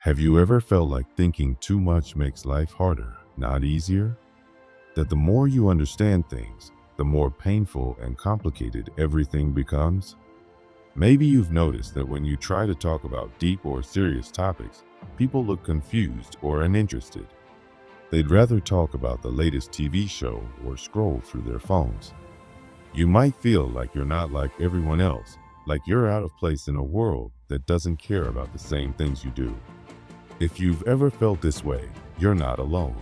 Have you ever felt like thinking too much makes life harder, not easier? That the more you understand things, the more painful and complicated everything becomes? Maybe you've noticed that when you try to talk about deep or serious topics, people look confused or uninterested. They'd rather talk about the latest TV show or scroll through their phones. You might feel like you're not like everyone else, like you're out of place in a world that doesn't care about the same things you do. If you've ever felt this way, you're not alone.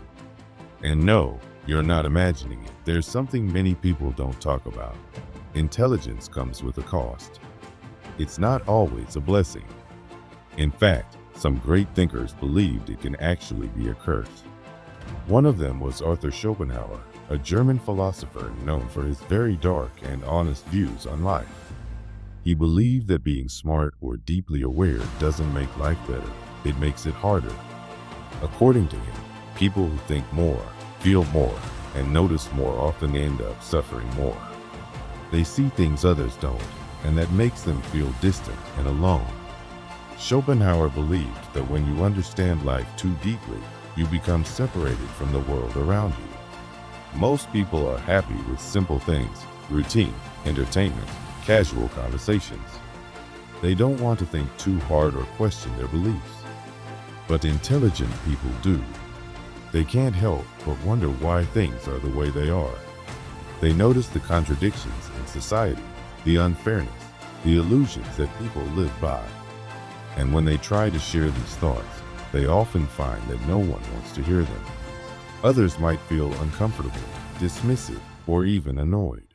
And no, you're not imagining it. There's something many people don't talk about. Intelligence comes with a cost. It's not always a blessing. In fact, some great thinkers believed it can actually be a curse. One of them was Arthur Schopenhauer, a German philosopher known for his very dark and honest views on life. He believed that being smart or deeply aware doesn't make life better. It makes it harder. According to him, people who think more, feel more, and notice more often end up suffering more. They see things others don't, and that makes them feel distant and alone. Schopenhauer believed that when you understand life too deeply, you become separated from the world around you. Most people are happy with simple things, routine, entertainment, casual conversations. They don't want to think too hard or question their beliefs. But intelligent people do. They can't help but wonder why things are the way they are. They notice the contradictions in society, the unfairness, the illusions that people live by. And when they try to share these thoughts, they often find that no one wants to hear them. Others might feel uncomfortable, dismissive, or even annoyed.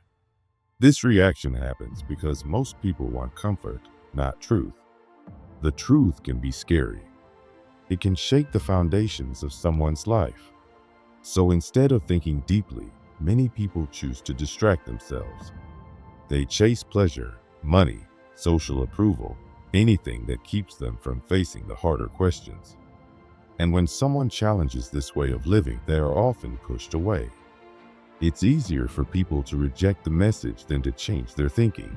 This reaction happens because most people want comfort, not truth. The truth can be scary. It can shake the foundations of someone's life. So instead of thinking deeply, many people choose to distract themselves. They chase pleasure, money, social approval, anything that keeps them from facing the harder questions. And when someone challenges this way of living, they are often pushed away. It's easier for people to reject the message than to change their thinking.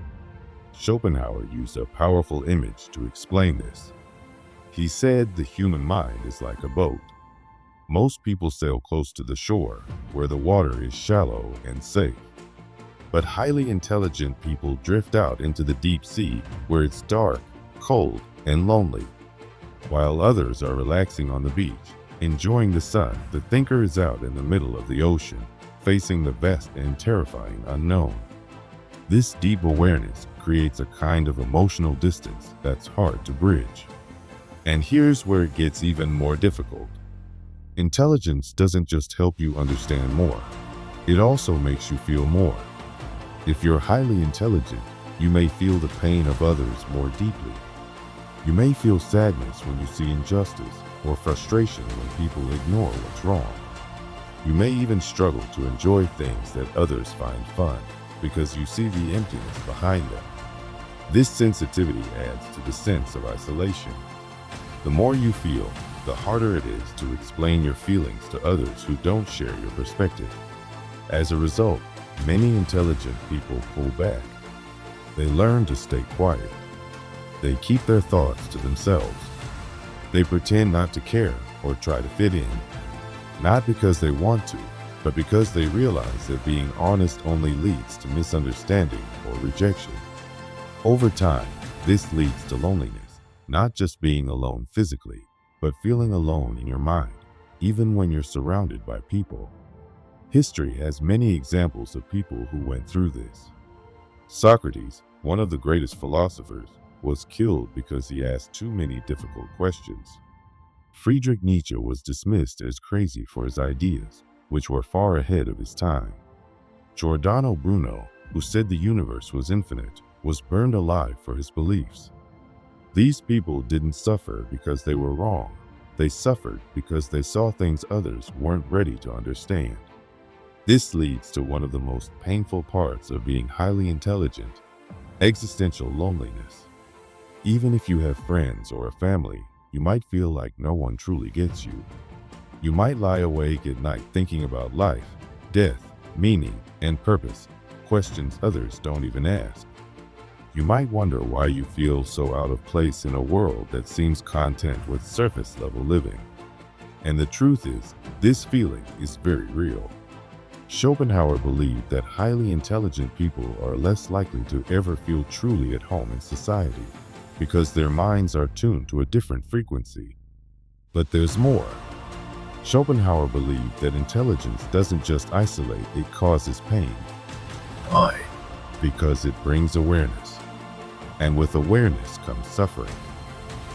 Schopenhauer used a powerful image to explain this. He said the human mind is like a boat. Most people sail close to the shore, where the water is shallow and safe. But highly intelligent people drift out into the deep sea, where it's dark, cold, and lonely. While others are relaxing on the beach, enjoying the sun, the thinker is out in the middle of the ocean, facing the vast and terrifying unknown. This deep awareness creates a kind of emotional distance that's hard to bridge. And here's where it gets even more difficult. Intelligence doesn't just help you understand more, it also makes you feel more. If you're highly intelligent, you may feel the pain of others more deeply. You may feel sadness when you see injustice, or frustration when people ignore what's wrong. You may even struggle to enjoy things that others find fun, because you see the emptiness behind them. This sensitivity adds to the sense of isolation. The more you feel, the harder it is to explain your feelings to others who don't share your perspective. As a result, many intelligent people pull back. They learn to stay quiet. They keep their thoughts to themselves. They pretend not to care or try to fit in, not because they want to, but because they realize that being honest only leads to misunderstanding or rejection. Over time, this leads to loneliness. Not just being alone physically, but feeling alone in your mind, even when you're surrounded by people. History has many examples of people who went through this. Socrates, one of the greatest philosophers, was killed because he asked too many difficult questions. Friedrich Nietzsche was dismissed as crazy for his ideas, which were far ahead of his time. Giordano Bruno, who said the universe was infinite, was burned alive for his beliefs. These people didn't suffer because they were wrong. They suffered because they saw things others weren't ready to understand. This leads to one of the most painful parts of being highly intelligent: existential loneliness. Even if you have friends or a family, you might feel like no one truly gets you. You might lie awake at night thinking about life, death, meaning, and purpose, questions others don't even ask. You might wonder why you feel so out of place in a world that seems content with surface-level living. And the truth is, this feeling is very real. Schopenhauer believed that highly intelligent people are less likely to ever feel truly at home in society because their minds are tuned to a different frequency. But there's more. Schopenhauer believed that intelligence doesn't just isolate, it causes pain. Why? Because it brings awareness. And with awareness comes suffering.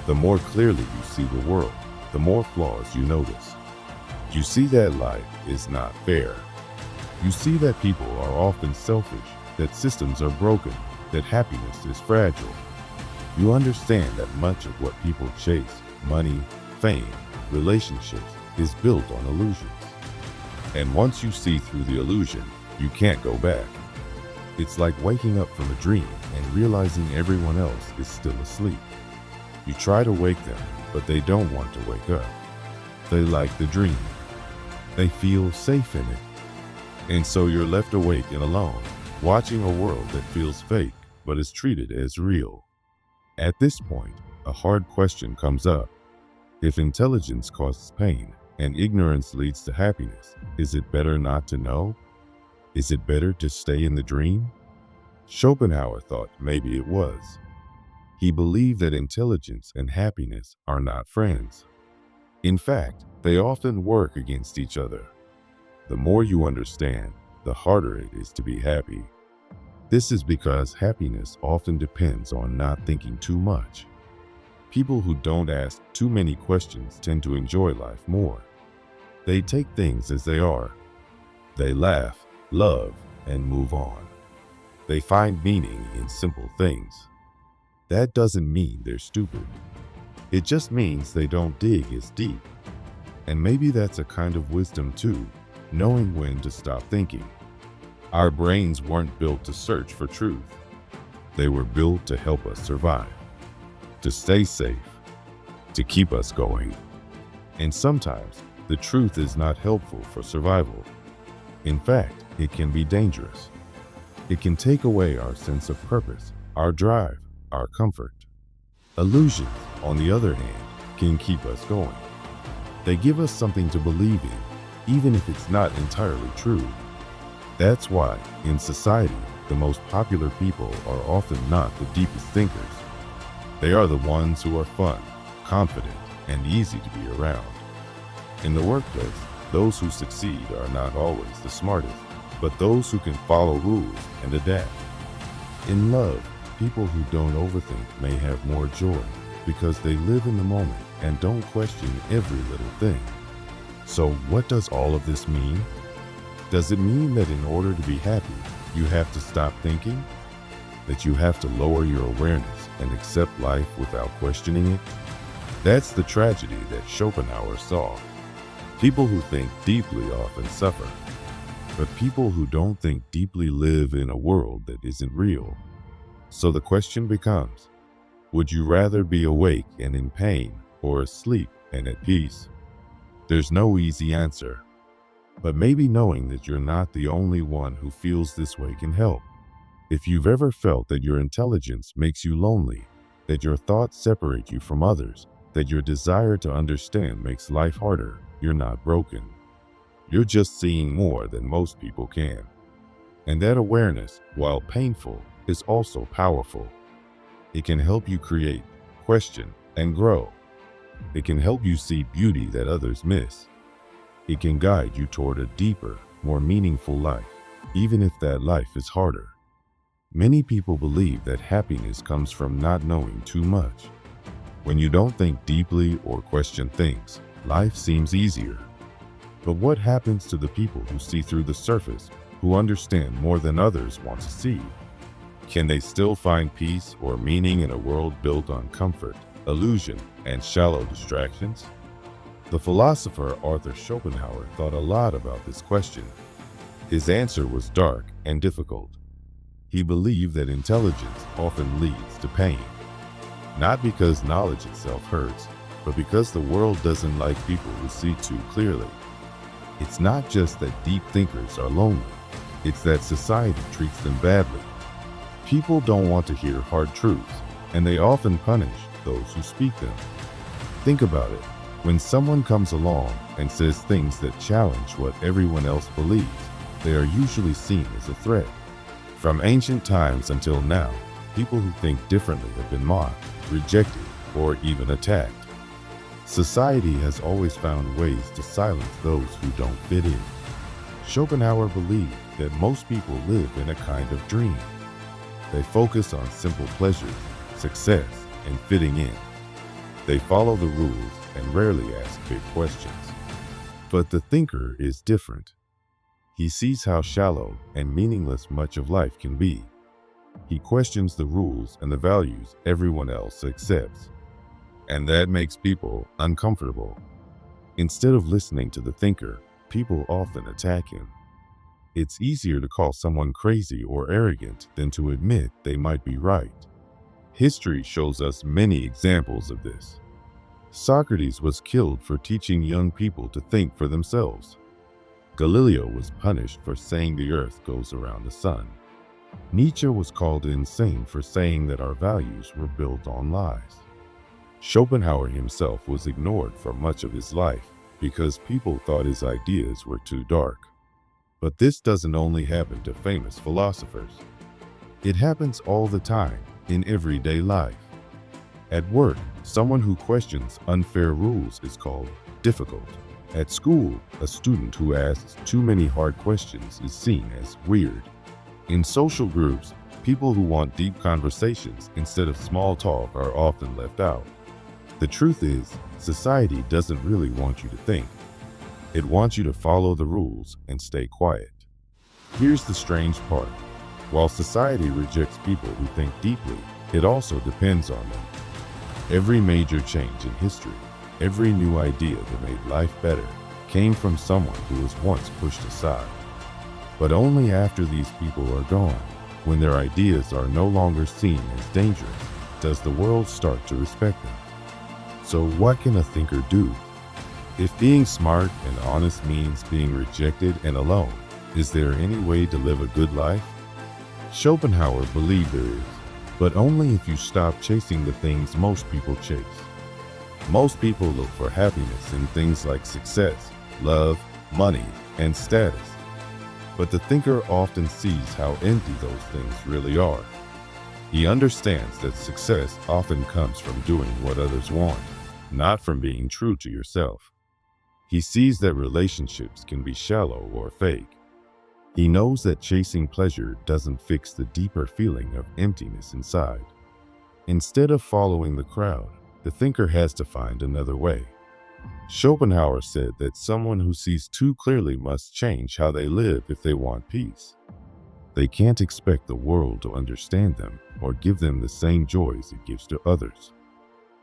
The more clearly you see the world, the more flaws you notice. You see that life is not fair. You see that people are often selfish, that systems are broken, that happiness is fragile. You understand that much of what people chase, money, fame, relationships, is built on illusions. And once you see through the illusion, you can't go back. It's like waking up from a dream and realizing everyone else is still asleep. You try to wake them, but they don't want to wake up. They like the dream. They feel safe in it. And so you're left awake and alone, watching a world that feels fake, but is treated as real. At this point, a hard question comes up. If intelligence causes pain and ignorance leads to happiness, is it better not to know? Is it better to stay in the dream? Schopenhauer thought maybe it was. He believed that intelligence and happiness are not friends. In fact, they often work against each other. The more you understand, the harder it is to be happy. This is because happiness often depends on not thinking too much. People who don't ask too many questions tend to enjoy life more. They take things as they are. They laugh, love, and move on. They find meaning in simple things. That doesn't mean they're stupid. It just means they don't dig as deep. And maybe that's a kind of wisdom too, knowing when to stop thinking. Our brains weren't built to search for truth. They were built to help us survive, to stay safe, to keep us going. And sometimes the truth is not helpful for survival. In fact, it can be dangerous. It can take away our sense of purpose, our drive, our comfort. Illusions, on the other hand, can keep us going. They give us something to believe in, even if it's not entirely true. That's why, in society, the most popular people are often not the deepest thinkers. They are the ones who are fun, confident, and easy to be around. In the workplace, those who succeed are not always the smartest, but those who can follow rules and adapt. In love, people who don't overthink may have more joy because they live in the moment and don't question every little thing. So what does all of this mean? Does it mean that in order to be happy, you have to stop thinking? That you have to lower your awareness and accept life without questioning it? That's the tragedy that Schopenhauer saw. People who think deeply often suffer, but people who don't think deeply live in a world that isn't real. So the question becomes, would you rather be awake and in pain or asleep and at peace? There's no easy answer, but maybe knowing that you're not the only one who feels this way can help. If you've ever felt that your intelligence makes you lonely, that your thoughts separate you from others, that your desire to understand makes life harder, you're not broken. You're just seeing more than most people can. And that awareness, while painful, is also powerful. It can help you create, question, and grow. It can help you see beauty that others miss. It can guide you toward a deeper, more meaningful life, even if that life is harder. Many people believe that happiness comes from not knowing too much. When you don't think deeply or question things, life seems easier. But what happens to the people who see through the surface, who understand more than others want to see? Can they still find peace or meaning in a world built on comfort, illusion, and shallow distractions? The philosopher Arthur Schopenhauer thought a lot about this question. His answer was dark and difficult. He believed that intelligence often leads to pain, not because knowledge itself hurts, but because the world doesn't like people who see too clearly. It's not just that deep thinkers are lonely, it's that society treats them badly. People don't want to hear hard truths, and they often punish those who speak them. Think about it. When someone comes along and says things that challenge what everyone else believes, they are usually seen as a threat. From ancient times until now, people who think differently have been mocked, rejected, or even attacked. Society has always found ways to silence those who don't fit in. Schopenhauer believed that most people live in a kind of dream. They focus on simple pleasures, success, and fitting in. They follow the rules and rarely ask big questions. But the thinker is different. He sees how shallow and meaningless much of life can be. He questions the rules and the values everyone else accepts. And that makes people uncomfortable. Instead of listening to the thinker, people often attack him. It's easier to call someone crazy or arrogant than to admit they might be right. History shows us many examples of this. Socrates was killed for teaching young people to think for themselves. Galileo was punished for saying the earth goes around the sun. Nietzsche was called insane for saying that our values were built on lies. Schopenhauer himself was ignored for much of his life because people thought his ideas were too dark. But this doesn't only happen to famous philosophers. It happens all the time in everyday life. At work, someone who questions unfair rules is called difficult. At school, a student who asks too many hard questions is seen as weird. In social groups, people who want deep conversations instead of small talk are often left out. The truth is, society doesn't really want you to think. It wants you to follow the rules and stay quiet. Here's the strange part. While society rejects people who think deeply, it also depends on them. Every major change in history, every new idea that made life better, came from someone who was once pushed aside. But only after these people are gone, when their ideas are no longer seen as dangerous, does the world start to respect them. So what can a thinker do? If being smart and honest means being rejected and alone, is there any way to live a good life? Schopenhauer believed there is, but only if you stop chasing the things most people chase. Most people look for happiness in things like success, love, money, and status. But the thinker often sees how empty those things really are. He understands that success often comes from doing what others want, not from being true to yourself. He sees that relationships can be shallow or fake. He knows that chasing pleasure doesn't fix the deeper feeling of emptiness inside. Instead of following the crowd, the thinker has to find another way. Schopenhauer said that someone who sees too clearly must change how they live if they want peace. They can't expect the world to understand them or give them the same joys it gives to others.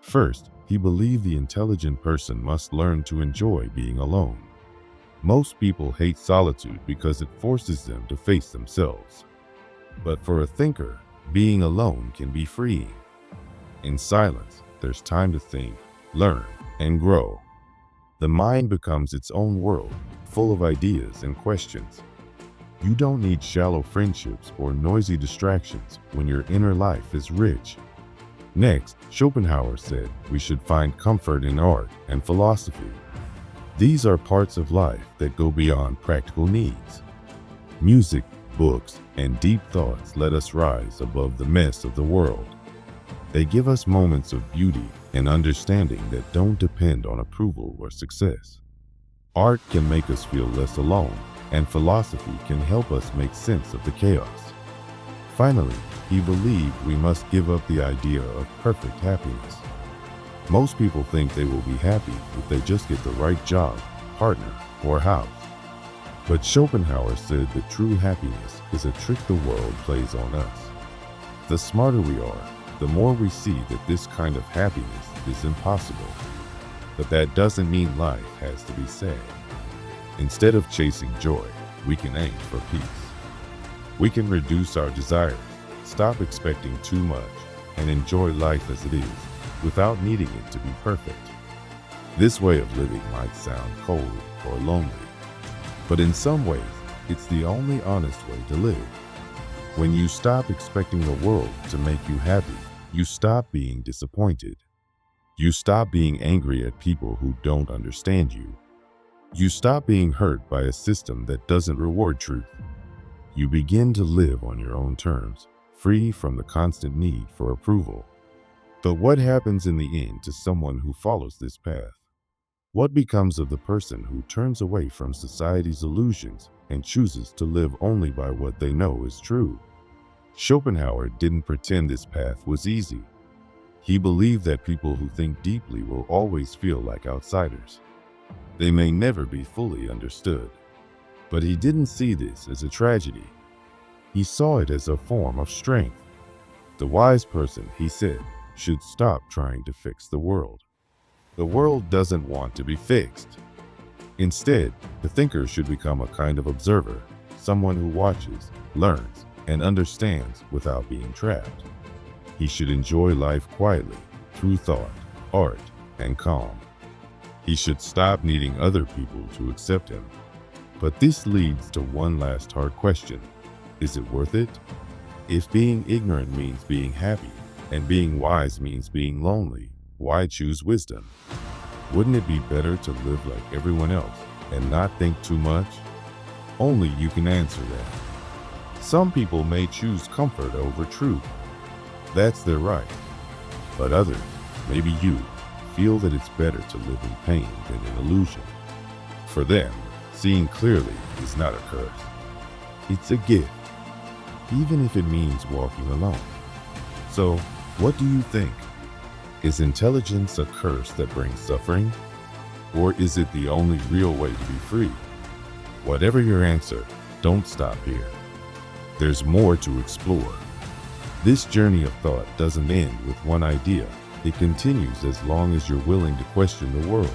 First, he believed the intelligent person must learn to enjoy being alone. Most people hate solitude because it forces them to face themselves. But for a thinker, being alone can be freeing. In silence, there's time to think, learn, and grow. The mind becomes its own world, full of ideas and questions. You don't need shallow friendships or noisy distractions when your inner life is rich. Next, Schopenhauer said we should find comfort in art and philosophy. These are parts of life that go beyond practical needs. Music, books, and deep thoughts let us rise above the mess of the world. They give us moments of beauty and understanding that don't depend on approval or success. Art can make us feel less alone, and philosophy can help us make sense of the chaos. Finally, he believed we must give up the idea of perfect happiness. Most people think they will be happy if they just get the right job, partner, or house. But Schopenhauer said that true happiness is a trick the world plays on us. The smarter we are, the more we see that this kind of happiness is impossible. But that doesn't mean life has to be sad. Instead of chasing joy, we can aim for peace. We can reduce our desires, stop expecting too much, and enjoy life as it is, without needing it to be perfect. This way of living might sound cold or lonely, but in some ways, it's the only honest way to live. When you stop expecting the world to make you happy, you stop being disappointed. You stop being angry at people who don't understand you. You stop being hurt by a system that doesn't reward truth. You begin to live on your own terms, free from the constant need for approval. But what happens in the end to someone who follows this path? What becomes of the person who turns away from society's illusions and chooses to live only by what they know is true? Schopenhauer didn't pretend this path was easy. He believed that people who think deeply will always feel like outsiders. They may never be fully understood. But he didn't see this as a tragedy. He saw it as a form of strength. The wise person, he said, should stop trying to fix the world. The world doesn't want to be fixed. Instead, the thinker should become a kind of observer, someone who watches, learns, and understands without being trapped. He should enjoy life quietly, through thought, art, and calm. He should stop needing other people to accept him. But this leads to one last hard question. Is it worth it? If being ignorant means being happy, and being wise means being lonely, why choose wisdom? Wouldn't it be better to live like everyone else and not think too much? Only you can answer that. Some people may choose comfort over truth. That's their right. But others, maybe you, feel that it's better to live in pain than in illusion. For them, seeing clearly is not a curse. It's a gift, even if it means walking alone. So, what do you think? Is intelligence a curse that brings suffering? Or is it the only real way to be free? Whatever your answer, don't stop here. There's more to explore. This journey of thought doesn't end with one idea. It continues as long as you're willing to question the world.